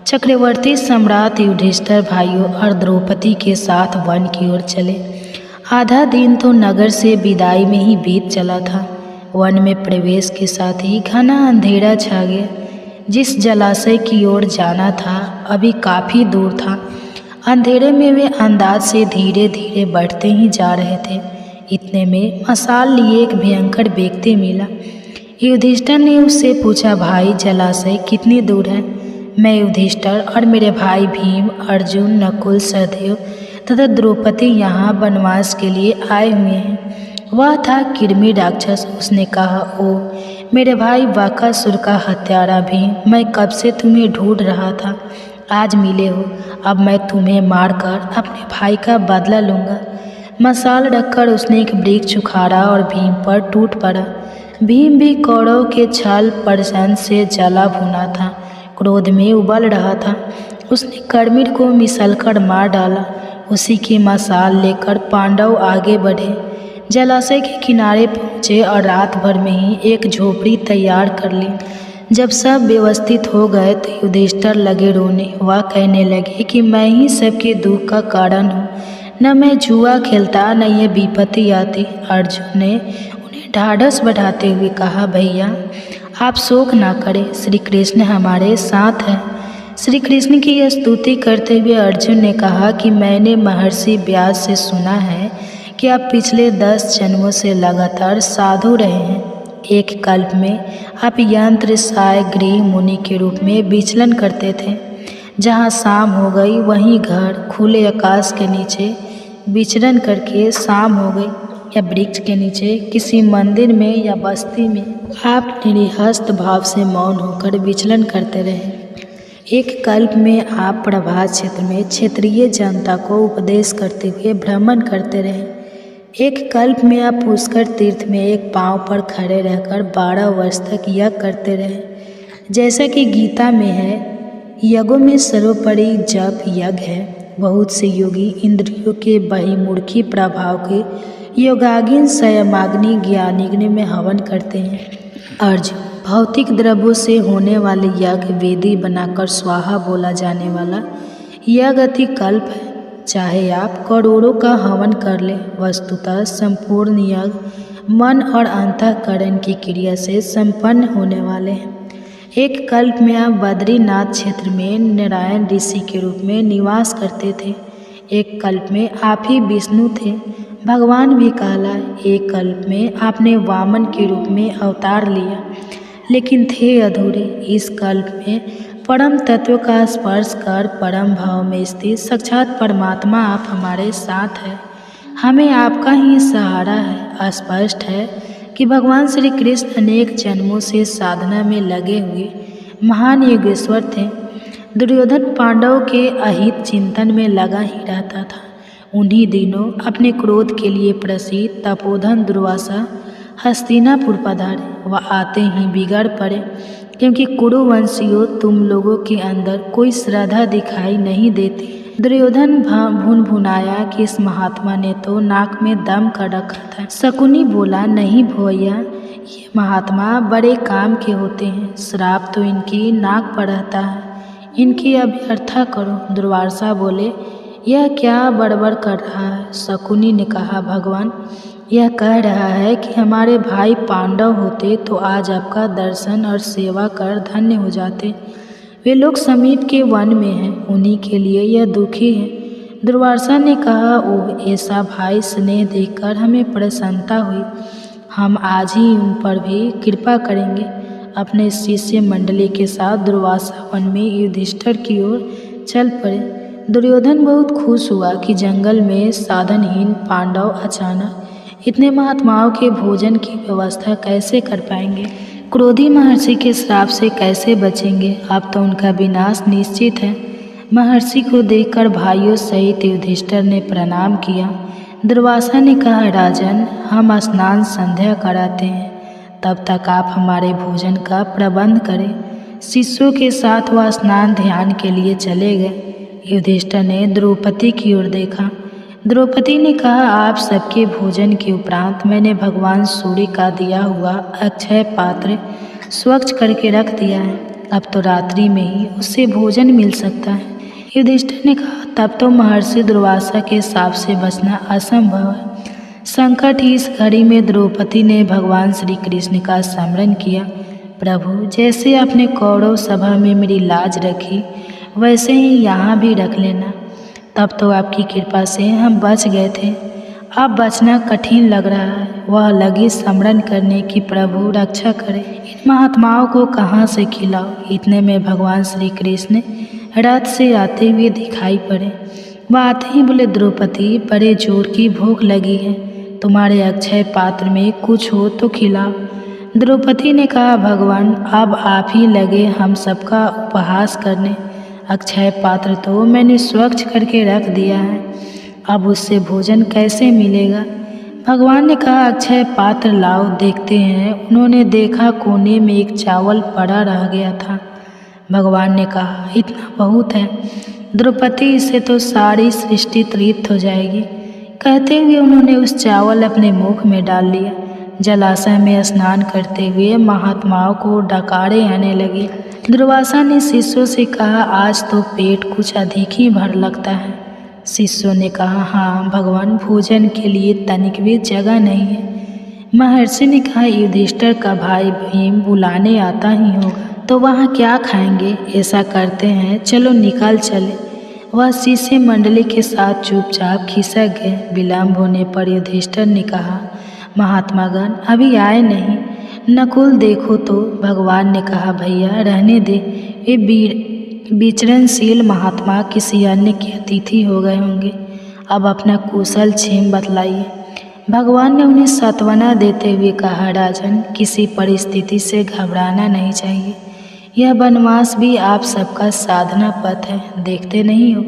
चक्रवर्ती सम्राट युधिष्ठिर भाइयों और द्रौपदी के साथ वन की ओर चले। आधा दिन तो नगर से विदाई में ही बीत चला था। वन में प्रवेश के साथ ही घना अंधेरा छा गया। जिस जलाशय की ओर जाना था अभी काफ़ी दूर था। अंधेरे में वे अंदाज से धीरे धीरे बढ़ते ही जा रहे थे। इतने में मशाल लिए एक भयंकर व्यक्ति मिला। युधिष्ठिर ने उससे पूछा, भाई जलाशय कितनी दूर है? मैं युधिष्ठिर और मेरे भाई भीम, अर्जुन, नकुल, सहदेव तथा द्रौपदी यहाँ वनवास के लिए आए हुए हैं। वह था किरमी राक्षस। उसने कहा, ओ मेरे भाई बकासुर का हत्यारा भीम, मैं कब से तुम्हें ढूंढ रहा था। आज मिले हो। अब मैं तुम्हें मारकर अपने भाई का बदला लूँगा। मशाल रखकर उसने एक वृक्ष उखाड़ा और भीम पर टूट पड़ा। भीम भी कौरव के छल प्रसन्न से जला भुना था, क्रोध में उबल रहा था। उसने कर्मिर को मिसलकर मार डाला। उसी की मशाल लेकर पांडव आगे बढ़े। जलाशय के किनारे पहुँचे और रात भर में ही एक झोपड़ी तैयार कर ली। जब सब व्यवस्थित हो गए तो युधिष्ठिर लगे रोने। वह कहने लगे कि मैं ही सबके दुख का कारण हूँ। न मैं जुआ खेलता न ये विपत्ति आती। अर्जुन ने उन्हें ढाढ़स बढ़ाते हुए कहा, भैया आप शोक ना करें, श्री कृष्ण हमारे साथ हैं। श्री कृष्ण की स्तुति करते हुए अर्जुन ने कहा कि मैंने महर्षि व्यास से सुना है कि आप पिछले 10 जन्मों से लगातार साधु रहे हैं। एक कल्प में आप यंत्र साय गृह मुनि के रूप में विचलन करते थे। जहाँ शाम हो गई वहीं घर खुले आकाश के नीचे विचरण करके शाम हो गई, या वृक्ष के नीचे किसी मंदिर में या बस्ती में आप निरहस्त भाव से मौन होकर विचलन करते रहे। एक कल्प में आप प्रभात क्षेत्र में क्षेत्रीय जनता को उपदेश करते हुए भ्रमण करते रहे। एक कल्प में आप पुष्कर तीर्थ में एक पांव पर खड़े रहकर 12 वर्ष तक यज्ञ करते रहे। जैसा कि गीता में है, यज्ञों में सर्वोपरि जप यज्ञ है। बहुत से योगी इंद्रियों के बहिर्मुखी प्रभाव के योगाग्नि संयमाग्नि ज्ञानाग्नि में हवन करते हैं। अर्जुन, भौतिक द्रव्यों से होने वाले यज्ञ वेदी बनाकर स्वाहा बोला जाने वाला यज्ञ अति कल्प है। चाहे आप करोड़ों का हवन कर लें, वस्तुतः संपूर्ण यज्ञ मन और अंतःकरण की क्रिया से संपन्न होने वाले हैं। एक कल्प में आप बद्रीनाथ क्षेत्र में नारायण ऋषि के रूप में निवास करते थे। एक कल्प में आप ही विष्णु थे, भगवान भी कहलाए। एक कल्प में आपने वामन के रूप में अवतार लिया, लेकिन थे अधूरे। इस कल्प में परम तत्व का स्पर्श कर परम भाव में स्थित साक्षात परमात्मा आप हमारे साथ है। हमें आपका ही सहारा है। स्पष्ट है कि भगवान श्री कृष्ण अनेक जन्मों से साधना में लगे हुए महान योगेश्वर थे। दुर्योधन पांडव के अहित चिंतन में लगा ही रहता था। उन्हीं दिनों अपने क्रोध के लिए प्रसिद्ध तपोधन दुर्वासा हस्तिनापुर पधारे। वह आते ही बिगड़ पड़े, क्योंकि कुरुवंशियों तुम लोगों के अंदर कोई श्रद्धा दिखाई नहीं देती। दुर्योधन भुन भुनाया कि इस महात्मा ने तो नाक में दम कर रखा था। शकुनी बोला, नहीं भैया, ये महात्मा बड़े काम के होते हैं। श्राप तो इनकी नाक पर रहता है, इनकी अभ्यर्था करो। दुर्वासा बोले, यह क्या बड़बड़ कर रहा है? शकुनी ने कहा, भगवान यह कह रहा है कि हमारे भाई पांडव होते तो आज आपका दर्शन और सेवा कर धन्य हो जाते। वे लोग समीप के वन में हैं, उन्हीं के लिए यह दुखी है। दुर्वासा ने कहा, ओह ऐसा भाई स्नेह देखकर हमें प्रसन्नता हुई। हम आज ही उन पर भी कृपा करेंगे। अपने शिष्य मंडली के साथ दुर्वासा वन में युधिष्ठिर की ओर चल पड़े। दुर्योधन बहुत खुश हुआ कि जंगल में साधनहीन पांडव अचानक इतने महात्माओं के भोजन की व्यवस्था कैसे कर पाएंगे। क्रोधी महर्षि के श्राप से कैसे बचेंगे? अब तो उनका विनाश निश्चित है। महर्षि को देखकर भाइयों सहित युधिष्ठिर ने प्रणाम किया। दुर्वासा ने कहा, राजन, हम स्नान संध्या कराते हैं, तब तक आप हमारे भोजन का प्रबंध करें। शिष्यों के साथ वह स्नान ध्यान के लिए चले गए। युधिष्ठिर ने द्रौपदी की ओर देखा। द्रौपदी ने कहा, आप सबके भोजन के उपरांत मैंने भगवान सूर्य का दिया हुआ अक्षय पात्र स्वच्छ करके रख दिया है। अब तो रात्रि में ही उससे भोजन मिल सकता है। युधिष्ठिर ने कहा, तब तो महर्षि दुर्वासा के शाप से बचना असंभव है। संकट ही इस घड़ी में द्रौपदी ने भगवान श्री कृष्ण का स्मरण किया। प्रभु, जैसे आपने कौरव सभा में मेरी लाज रखी, वैसे ही यहाँ भी रख लेना। तब तो आपकी कृपा से हम बच गए थे। अब बचना कठिन लग रहा है। वह लगी स्मरण करने की, प्रभु रक्षा करे, इन महात्माओं को कहाँ से खिलाओ। इतने में भगवान श्री कृष्ण रथ से आते हुए दिखाई पड़े। वह आते ही बोले, द्रौपदी, बड़े जोर की भूख लगी है, तुम्हारे अक्षय पात्र में कुछ हो तो खिलाओ। द्रौपदी ने कहा, भगवान, अब आप ही लगे हम सबका उपहास करने। अक्षय पात्र तो मैंने स्वच्छ करके रख दिया है, अब उससे भोजन कैसे मिलेगा? भगवान ने कहा, अक्षय पात्र लाओ, देखते हैं। उन्होंने देखा, कोने में एक चावल पड़ा रह गया था। भगवान ने कहा, इतना बहुत है द्रौपदी, इससे तो सारी सृष्टि तृप्त हो जाएगी। कहते हुए उन्होंने उस चावल अपने मुख में डाल लिया। जलाशय में स्नान करते हुए महात्माओं को डकारे आने लगे। दुर्वासा ने शिष्यों से कहा, आज तो पेट कुछ अधिक ही भर लगता है। शिष्यों ने कहा, हाँ भगवान, भोजन के लिए तनिक भी जगह नहीं है। महर्षि ने कहा, युधिष्ठिर का भाई भीम बुलाने आता ही होगा, तो वहाँ क्या खाएंगे? ऐसा करते हैं, चलो निकल चले। वह शिष्य मंडली के साथ चुपचाप खिसक गए। विलम्ब होने पर युधिष्ठिर ने कहा, महात्मागण अभी आए नहीं। नकुल देखो तो। भगवान ने कहा, भैया रहने दे, ये विचरणशील महात्मा किसी अन्य के अतिथि हो गए होंगे। अब अपना कुशल क्षेम बतलाइए। भगवान ने उन्हें सांत्वना देते हुए कहा, राजन, किसी परिस्थिति से घबराना नहीं चाहिए। यह वनवास भी आप सबका साधना पथ है, देखते नहीं हो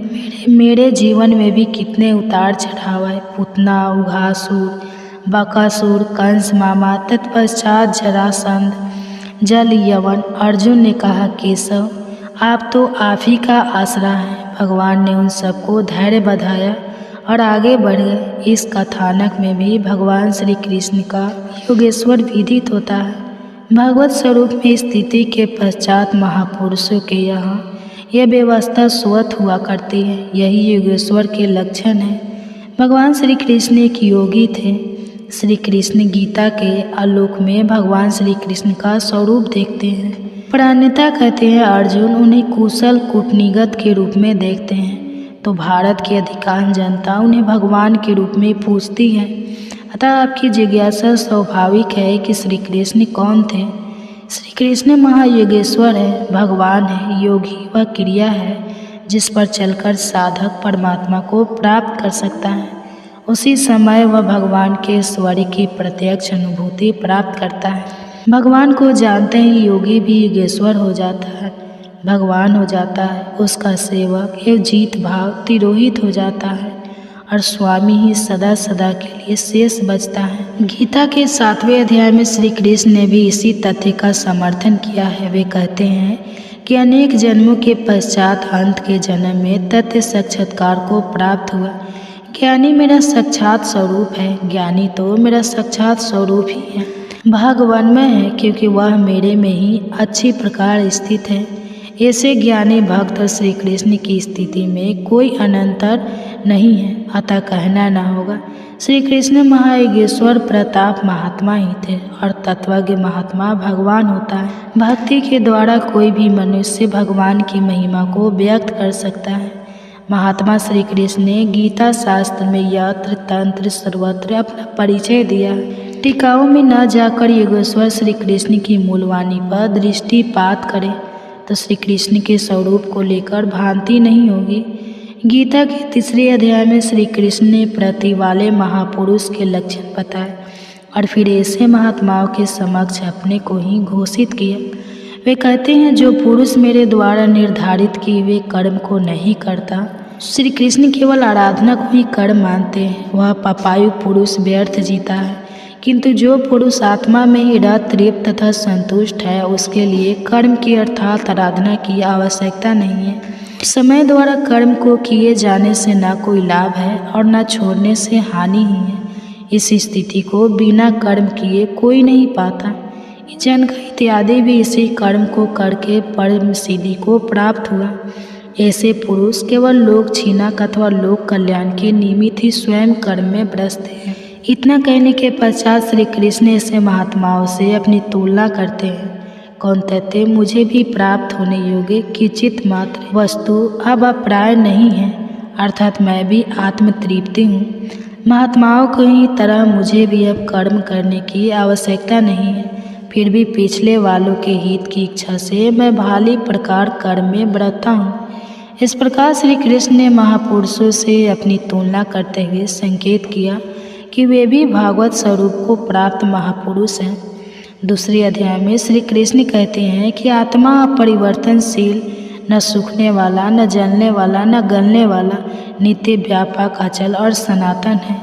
मेरे जीवन में भी कितने उतार चढ़ाव है। पूतना, उघासुर, बकासुर, कंस मामा, तत्पश्चात जरासंध, जल यवन। अर्जुन ने कहा, केशव, आप तो आप ही का आसरा है। भगवान ने उन सबको धैर्य बधाया और आगे बढ़ गए। इस कथानक में भी भगवान श्री कृष्ण का योगेश्वर विदित होता है। भगवत स्वरूप में स्थिति के पश्चात महापुरुषों के यहाँ यह व्यवस्था स्वत हुआ करती है। यही योगेश्वर के लक्षण है। भगवान श्री कृष्ण एक योगी थे। श्री कृष्ण गीता के आलोक में भगवान श्री कृष्ण का स्वरूप देखते हैं। पर अन्यथा कहते हैं अर्जुन उन्हें कुशल कूटनीगत के रूप में देखते हैं, तो भारत की अधिकांश जनता उन्हें भगवान के रूप में पूजती है। अतः आपकी जिज्ञासा स्वाभाविक है कि श्री कृष्ण कौन थे। श्री कृष्ण महायोगेश्वर है, भगवान है। योगी वह क्रिया है जिस पर चलकर साधक परमात्मा को प्राप्त कर सकता है। उसी समय वह भगवान के स्वर्ग की प्रत्यक्ष अनुभूति प्राप्त करता है। भगवान को जानते ही योगी भी योगेश्वर हो जाता है, भगवान हो जाता है। उसका सेवक एवं जीत भाव तिरोहित हो जाता है और स्वामी ही सदा सदा के लिए शेष बचता है। गीता के 7वें अध्याय में श्री कृष्ण ने भी इसी तथ्य का समर्थन किया है। वे कहते हैं कि अनेक जन्मों के पश्चात अंत के जन्म में तथ्य साक्षात्कार को प्राप्त हुआ। ज्ञानी मेरा साक्षात स्वरूप है। ज्ञानी तो मेरा साक्षात स्वरूप ही है, भगवानमय है, क्योंकि वह मेरे में ही अच्छी प्रकार स्थित है। ऐसे ज्ञानी भक्त श्री कृष्ण की स्थिति में कोई अनंतर नहीं है। अतः कहना न होगा श्री कृष्ण महायोगेश्वर प्रताप महात्मा ही थे और तत्वज्ञ महात्मा भगवान होता है। भक्ति के द्वारा कोई भी मनुष्य भगवान की महिमा को व्यक्त कर सकता है। महात्मा श्री कृष्ण ने गीता शास्त्र में यत्र तंत्र सर्वत्र अपना परिचय दिया। टीकाओं में न जाकर योगेश्वर श्री कृष्ण की मूलवाणी पर दृष्टिपात करें तो श्री कृष्ण के स्वरूप को लेकर भ्रांति नहीं होगी। गीता के 3 अध्याय में श्री कृष्ण ने प्रति वाले महापुरुष के लक्षण बताए। और फिर ऐसे महात्माओं के समक्ष अपने को ही घोषित किया। वे कहते हैं, जो पुरुष मेरे द्वारा निर्धारित किए हुए कर्म को नहीं करता, श्री कृष्ण केवल आराधना को ही कर्म मानते हैं, वह पापायु पुरुष व्यर्थ जीता है। किंतु जो पुरुष आत्मा में ही तृप्त तथा संतुष्ट है, उसके लिए कर्म की अर्थात आराधना की आवश्यकता नहीं है। समय द्वारा कर्म को किए जाने से न कोई लाभ है और न छोड़ने से हानि ही है। इस स्थिति को बिना कर्म किए कोई नहीं पाता। जनक इत्यादि भी इसी कर्म को करके परम सिद्धि को प्राप्त हुआ। ऐसे पुरुष केवल लोक छीनक अथवा लोक कल्याण के निमित्त ही स्वयं कर्म में व्यस्त हैं। इतना कहने के पश्चात श्री कृष्ण ऐसे महात्माओं से अपनी तुलना करते हैं। कौन्तेय, मुझे भी प्राप्त होने योग्य किंचित मात्र वस्तु अब अप्राय नहीं है, अर्थात मैं भी आत्मतृप्ति हूँ। महात्माओं की तरह मुझे भी अब कर्म करने की आवश्यकता नहीं है। फिर भी पिछले वालों के हित की इच्छा से मैं भाली प्रकार कर्म में बरता हूँ। इस प्रकार श्री कृष्ण ने महापुरुषों से अपनी तुलना करते हुए संकेत किया कि वे भी भागवत स्वरूप को प्राप्त महापुरुष हैं। दूसरे अध्याय में श्री कृष्ण कहते हैं कि आत्मा अपरिवर्तनशील, न सूखने वाला, न जलने वाला, न गलने वाला, नित्य व्यापक, अचल और सनातन है।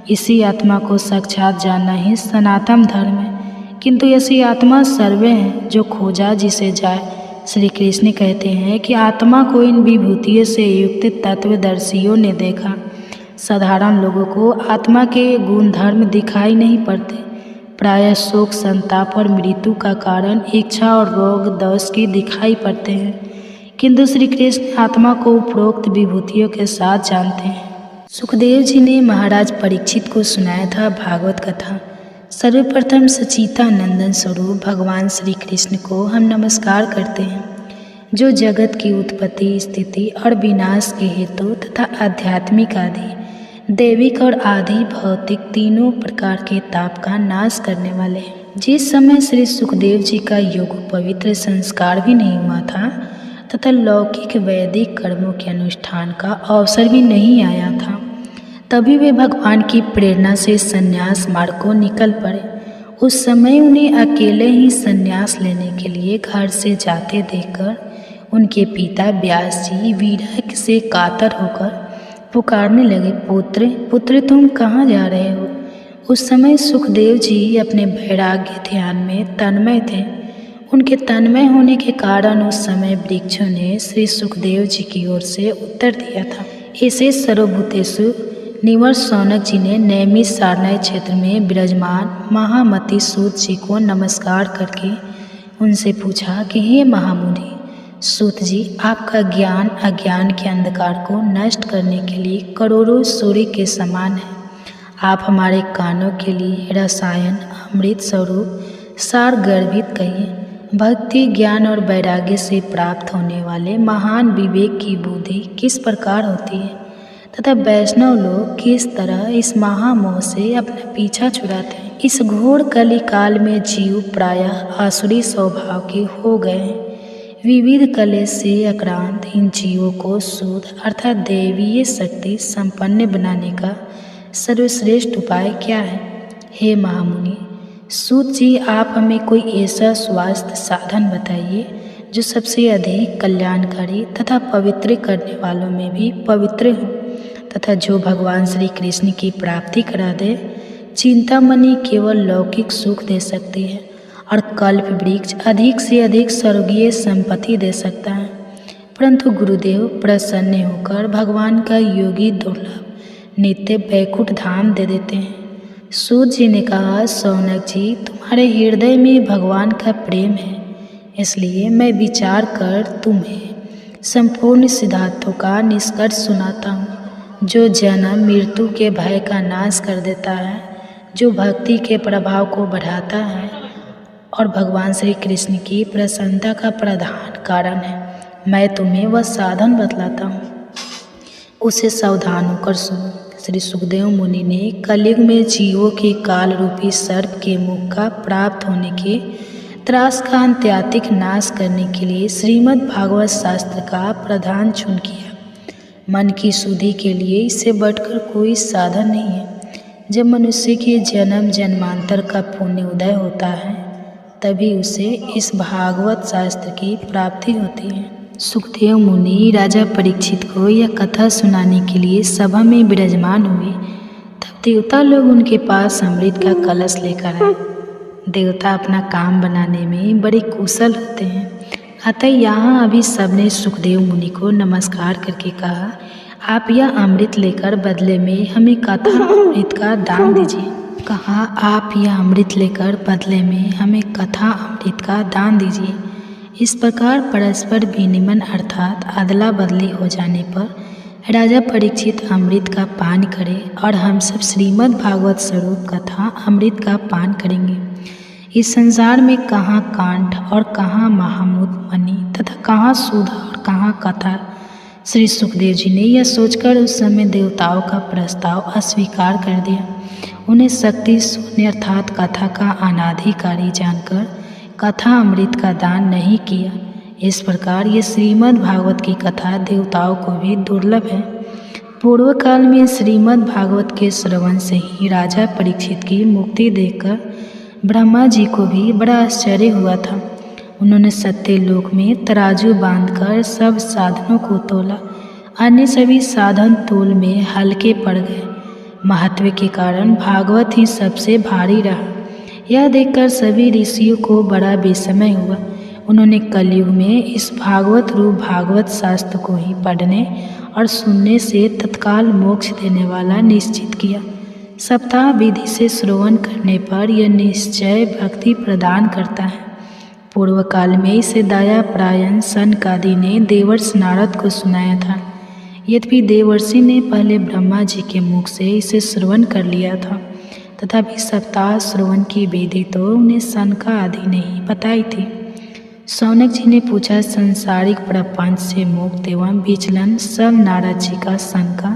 इसी आत्मा को साक्षात जानना ही सनातन धर्म है। किंतु ऐसी आत्मा सर्वे है जो खोजा जिसे जाए। श्री कृष्ण कहते हैं कि आत्मा को इन विभूतियों से युक्त तत्वदर्शियों ने देखा। साधारण लोगों को आत्मा के गुण धर्म दिखाई नहीं पड़ते। प्रायः शोक, संताप और मृत्यु का कारण इच्छा और रोग दोष की दिखाई पड़ते हैं। किंतु श्री कृष्ण आत्मा को उपरोक्त विभूतियों के साथ जानते हैं। सुखदेव जी ने महाराज परीक्षित को सुनाया था भागवत कथा। सर्वप्रथम सच्चिदानंद स्वरूप भगवान श्री कृष्ण को हम नमस्कार करते हैं, जो जगत की उत्पत्ति, स्थिति और विनाश के हेतु तथा आध्यात्मिक आदि, दैविक और आदि भौतिक तीनों प्रकार के ताप का नाश करने वाले हैं। जिस समय श्री सुखदेव जी का योग पवित्र संस्कार भी नहीं हुआ था तथा लौकिक वैदिक कर्मों के अनुष्ठान का अवसर भी नहीं आया था, तभी वे भगवान की प्रेरणा से संन्यास मार्ग को निकल पड़े। उस समय उन्हें अकेले ही संन्यास लेने के लिए घर से जाते देखकर उनके पिता व्यास जी विरह से कातर होकर पुकारने लगे, पुत्र पुत्र तुम कहाँ जा रहे हो। उस समय सुखदेव जी अपने वैराग्य ध्यान में तन्मय थे। उनके तन्मय होने के कारण उस समय वृक्षों ने श्री सुखदेव जी की ओर से उत्तर दिया था। ऐसे सर्वभूतेषु निवर शौनक जी ने नैमिष सारनाई क्षेत्र में विराजमान महामति सूत जी को नमस्कार करके उनसे पूछा कि हे महामुनि सूत जी, आपका ज्ञान अज्ञान के अंधकार को नष्ट करने के लिए करोड़ों सूर्य के समान है। आप हमारे कानों के लिए रसायन अमृत स्वरूप सार गर्भित कहिए। भक्ति, ज्ञान और वैराग्य से प्राप्त होने वाले महान विवेक की बुद्धि किस प्रकार होती है तथा वैष्णव लोग किस तरह इस महामोह से अपना पीछा छुड़ाते हैं। इस घोर कली काल में जीव प्रायः आसुरी स्वभाव के हो गए हैं। विविध कलेश से आक्रांत इन जीवों को शुद्ध अर्थात दैवीय शक्ति संपन्न बनाने का सर्वश्रेष्ठ उपाय क्या है। हे महामुनि सूत जी, आप हमें कोई ऐसा स्वास्थ्य साधन बताइए जो सबसे अधिक कल्याणकारी तथा पवित्र करने वालों में भी पवित्र हो तथा जो भगवान श्री कृष्ण की प्राप्ति करा दे। चिंतामणि केवल लौकिक सुख दे सकती है और कल्प वृक्ष अधिक से अधिक स्वर्गीय संपत्ति दे सकता है, परंतु गुरुदेव प्रसन्न होकर भगवान का योगी दुर्लभ नित्य वैकुंठ धाम दे देते हैं। सूत जी ने कहा, शौनक जी, तुम्हारे हृदय में भगवान का प्रेम है, इसलिए मैं विचार कर तुम्हें संपूर्ण सिद्धांतों का निष्कर्ष सुनाता हूँ, जो जन्म मृत्यु के भय का नाश कर देता है, जो भक्ति के प्रभाव को बढ़ाता है और भगवान श्री कृष्ण की प्रसन्नता का प्रधान कारण है। मैं तुम्हें वह साधन बतलाता हूँ, उसे सावधान होकर सुनो। श्री सुखदेव मुनि ने कलयुग में जीवों के काल रूपी सर्प के मुख का प्राप्त होने के त्रास का अंत्यातिक नाश करने के लिए श्रीमद् भागवत शास्त्र का प्रधान चुन किया। मन की शुद्धि के लिए इससे बढ़कर कोई साधन नहीं है। जब मनुष्य के जन्म जन्मांतर का पुण्य उदय होता है तभी उसे इस भागवत शास्त्र की प्राप्ति होती है। सुखदेव मुनि राजा परीक्षित को यह कथा सुनाने के लिए सभा में विराजमान हुए। तब देवता लोग उनके पास अमृत का कलश लेकर आए। देवता अपना काम बनाने में बड़े कुशल होते हैं, अतः यहाँ अभी सबने सुखदेव मुनि को नमस्कार करके कहा, आप यह अमृत लेकर बदले में हमें कथा अमृत का दान दीजिए। कहा, आप यह अमृत लेकर बदले में हमें कथा अमृत का दान दीजिए। इस प्रकार परस्पर विनिमय अर्थात अदला बदली हो जाने पर राजा परीक्षित अमृत का पान करें और हम सब श्रीमद् भागवत स्वरूप कथा अमृत का पान करेंगे। इस संसार में कहाँ कांठ और कहाँ महामूत मणि तथा कहाँ सुधा और कहाँ कथा। श्री सुखदेव जी ने यह सोचकर उस समय देवताओं का प्रस्ताव अस्वीकार कर दिया। उन्हें शक्ति शून्य अर्थात कथा का अनाधिकारी जानकर कथा अमृत का दान नहीं किया। इस प्रकार ये श्रीमद् भागवत की कथा देवताओं को भी दुर्लभ है। पूर्व काल में श्रीमद् भागवत के श्रवण से ही राजा परीक्षित की मुक्ति देखकर ब्रह्मा जी को भी बड़ा आश्चर्य हुआ था। उन्होंने सत्यलोक में तराजू बांधकर सब साधनों को तोला। अन्य सभी साधन तोल में हल्के पड़ गए। महत्व के कारण भागवत ही सबसे भारी रहा। यह देखकर सभी ऋषियों को बड़ा विस्मय हुआ। उन्होंने कलयुग में इस भागवत रूप भागवत शास्त्र को ही पढ़ने और सुनने से तत्काल मोक्ष देने वाला निश्चित किया। सप्ताह विधि से श्रवण करने पर यह निश्चय भक्ति प्रदान करता है। पूर्व काल में इसे दया प्रायण सनकादि ने देवर्षि नारद को सुनाया था। यद्यपि देवर्षि ने पहले ब्रह्मा जी के मुख से इसे श्रवण कर लिया था, तथापि सप्ताह श्रवण की विधि तो उन्हें सनका आदि ने ही बताई थी। शौनक जी ने पूछा, संसारिक प्रपंच से मुक्त एवं विचलन सब नारद जी का सनका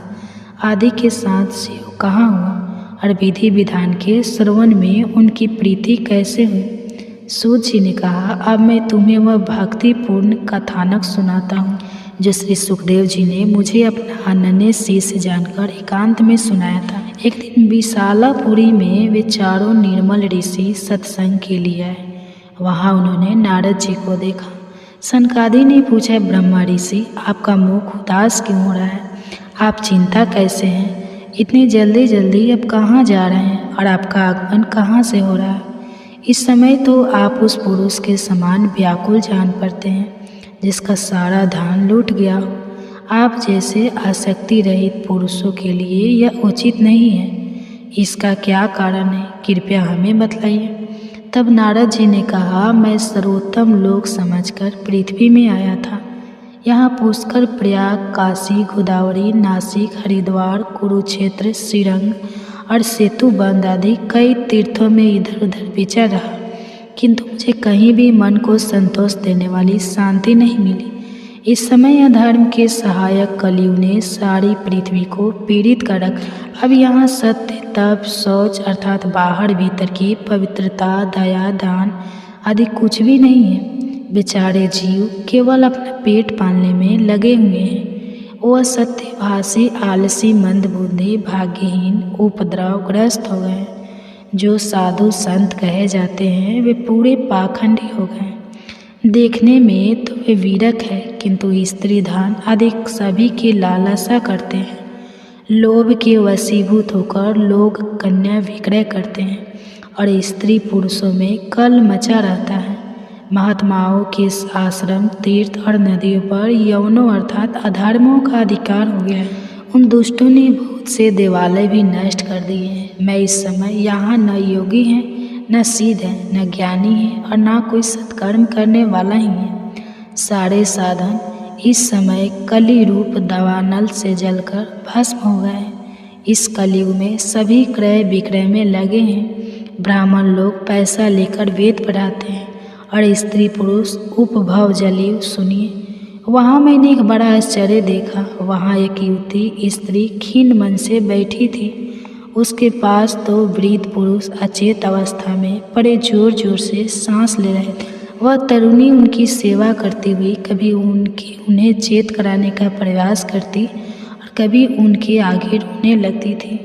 आदि के साथ शिव कहाँ हुआ और विधि विधान के श्रवण में उनकी प्रीति कैसे हुई। सूत जी ने कहा, अब मैं तुम्हें वह भक्तिपूर्ण कथानक सुनाता हूँ जो श्री सुखदेव जी ने मुझे अपना अनन्य शिष्य जानकर एकांत में सुनाया था। एक दिन विशालापुरी में वे चारों निर्मल ऋषि सत्संग के लिए आए। वहाँ उन्होंने नारद जी को देखा। सनकादि ने पूछा, ब्रह्मा ऋषि आपका मुख उदास क्यों हो रहा है? आप चिंता कैसे हैं? इतनी जल्दी जल्दी अब कहाँ जा रहे हैं और आपका आगमन कहाँ से हो रहा है? इस समय तो आप उस पुरुष के समान व्याकुल जान पड़ते हैं जिसका सारा धन लूट गया हो। आप जैसे आसक्ति रहित पुरुषों के लिए यह उचित नहीं है। इसका क्या कारण है, कृपया हमें बतलाइए। तब नारद जी ने कहा, मैं सर्वोत्तम लोक समझकर पृथ्वी में आया था। यहाँ पुष्कर, प्रयाग, काशी, गोदावरी, नासिक, हरिद्वार, कुरुक्षेत्र, श्रीरंग और सेतुबंध आदि कई तीर्थों में इधर उधर विचर रहा, किंतु मुझे कहीं भी मन को संतोष देने वाली शांति नहीं मिली। इस समय अधर्म के सहायक कलयुग ने सारी पृथ्वी को पीड़ित कर रखा। अब यहाँ सत्य, तप, शौच अर्थात बाहर भीतर की पवित्रता, दया, दान आदि कुछ भी नहीं है। बेचारे जीव केवल अपना पेट पालने में लगे हुए हैं। वह सत्यभाषी, आलसी, मंदबुद्धि, भाग्यहीन, उपद्रवग्रस्त हो गए। जो साधु संत कहे जाते हैं वे पूरे पाखंडी हो गए। देखने में तो वे वीरक है, किंतु स्त्री धन आदि सभी की लालसा करते हैं। लोभ के वशीभूत होकर लोग कन्या विक्रय करते हैं और स्त्री पुरुषों में कल मचा रहता है। महात्माओं के आश्रम, तीर्थ और नदियों पर यौनों अर्थात अधर्मों का अधिकार हो गया है। उन दुष्टों ने बहुत से देवालय भी नष्ट कर दिए हैं। मैं इस समय यहाँ न योगी हैं, न सिद्ध है, न ज्ञानी है और न कोई सत्कर्म करने वाला ही है। सारे साधन इस समय कली रूप दावानल से जलकर भस्म हो गए। इस कलयुग में सभी क्रय विक्रय में लगे हैं। ब्राह्मण लोग पैसा लेकर वेद पढ़ाते हैं और स्त्री पुरुष उपभव जलीय। सुनिए, वहाँ मैंने एक बड़ा आश्चर्य देखा। वहाँ एक युवती स्त्री खीन मन से बैठी थी। उसके पास दो वृद्ध पुरुष अचेत अवस्था में बड़े जोर जोर से सांस ले रहे थे। वह तरुणी उनकी सेवा करती हुई कभी उन्हें चेत कराने का प्रयास करती और कभी उनके आगे रोने लगती थी।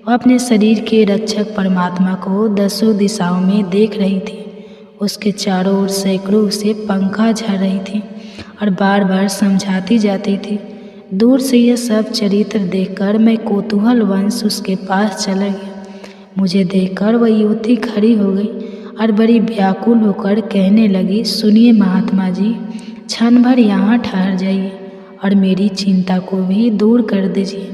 वह अपने शरीर के रक्षक परमात्मा को दसों दिशाओं में देख रही थी। उसके चारों ओर सैकड़ों उसे पंखा झड़ रही थी और बार बार समझाती जाती थी। दूर से यह सब चरित्र देखकर मैं कौतूहलवश उसके पास चला गया। मुझे देखकर वह युवती खड़ी हो गई और बड़ी व्याकुल होकर कहने लगी, सुनिए महात्मा जी, क्षण भर यहाँ ठहर जाइए और मेरी चिंता को भी दूर कर दीजिए।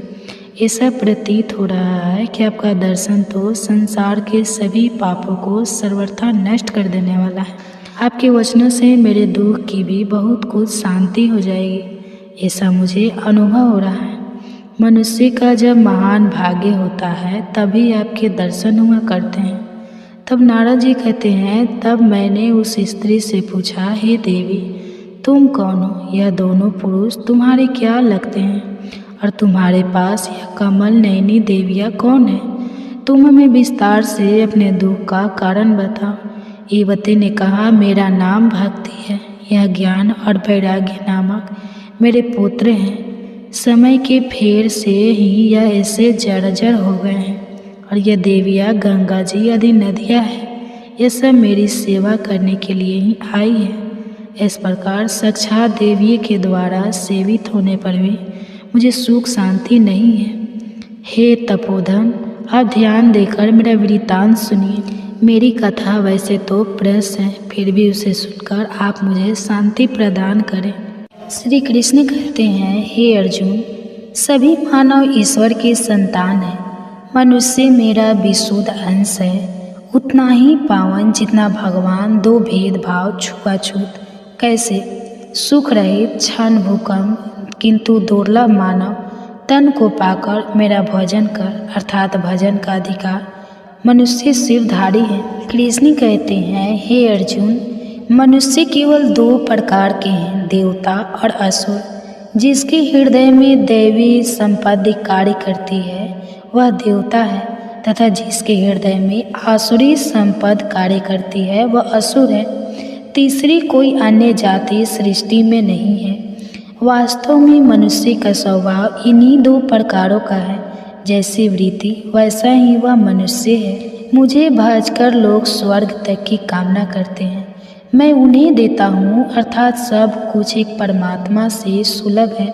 ऐसा प्रतीत हो रहा है कि आपका दर्शन तो संसार के सभी पापों को सर्वथा नष्ट कर देने वाला है। आपके वचनों से मेरे दुख की भी बहुत कुछ शांति हो जाएगी, ऐसा मुझे अनुभव हो रहा है। मनुष्य का जब महान भाग्य होता है तभी आपके दर्शन हुआ करते हैं। तब नारद जी कहते हैं, तब मैंने उस स्त्री से पूछा, हे देवी, तुम कौन हो? यह दोनों पुरुष तुम्हारे क्या लगते हैं और तुम्हारे पास यह कमल नयनी देवियाँ कौन है? तुम हमें विस्तार से अपने दुख का कारण बताओ। युवती ने कहा, मेरा नाम भक्ति है। यह ज्ञान और वैराग्य नामक मेरे पुत्र हैं। समय के फेर से ही यह ऐसे जर्जर हो गए हैं और यह देवियाँ गंगा जी आदि नदियाँ हैं। यह सब मेरी सेवा करने के लिए ही आई है। इस प्रकार साक्षात देवी के द्वारा सेवित होने पर भी मुझे सुख शांति नहीं है। हे तपोधन, आप ध्यान देकर मेरा वृत्तांत सुनिए। मेरी कथा वैसे तो प्रस है, फिर भी उसे सुनकर आप मुझे शांति प्रदान करें। श्री कृष्ण कहते हैं, हे अर्जुन, सभी मानव ईश्वर की संतान है। मनुष्य मेरा विशुद्ध अंश है, उतना ही पावन जितना भगवान। दो भेदभाव, छुआछूत, कैसे सुख रहित क्षण भूकंप, किंतु दुर्लभ मानव तन को पाकर मेरा भजन कर, अर्थात भजन का अधिकार मनुष्य सिरधारी है। कृष्ण कहते हैं, हे अर्जुन, मनुष्य केवल दो प्रकार के हैं, देवता और असुर। जिसके हृदय में दैवी संपत्ति कार्य करती है वह देवता है, तथा जिसके हृदय में आसुरी संपत्ति कार्य करती है वह असुर है। तीसरी कोई अन्य जाति सृष्टि में नहीं है। वास्तव में मनुष्य का स्वभाव इन्हीं दो प्रकारों का है। जैसी वृत्ति वैसा ही वह मनुष्य है। मुझे भजकर लोग स्वर्ग तक की कामना करते हैं, मैं उन्हें देता हूँ, अर्थात सब कुछ एक परमात्मा से सुलभ है।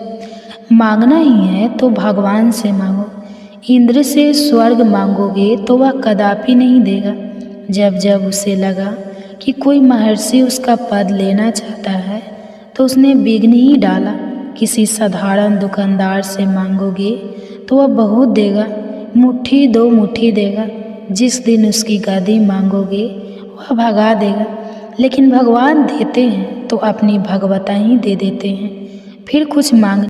मांगना ही है तो भगवान से मांगो। इंद्र से स्वर्ग मांगोगे तो वह कदापि नहीं देगा। जब जब उसे लगा कि कोई महर्षि उसका पद लेना चाहता है तो उसने विघ्न ही डाला। किसी साधारण दुकानदार से मांगोगे तो वह बहुत देगा, मुट्ठी दो मुट्ठी देगा। जिस दिन उसकी गद्दी मांगोगे वह भगा देगा। लेकिन भगवान देते हैं तो अपनी भगवता ही दे देते हैं। फिर कुछ मांग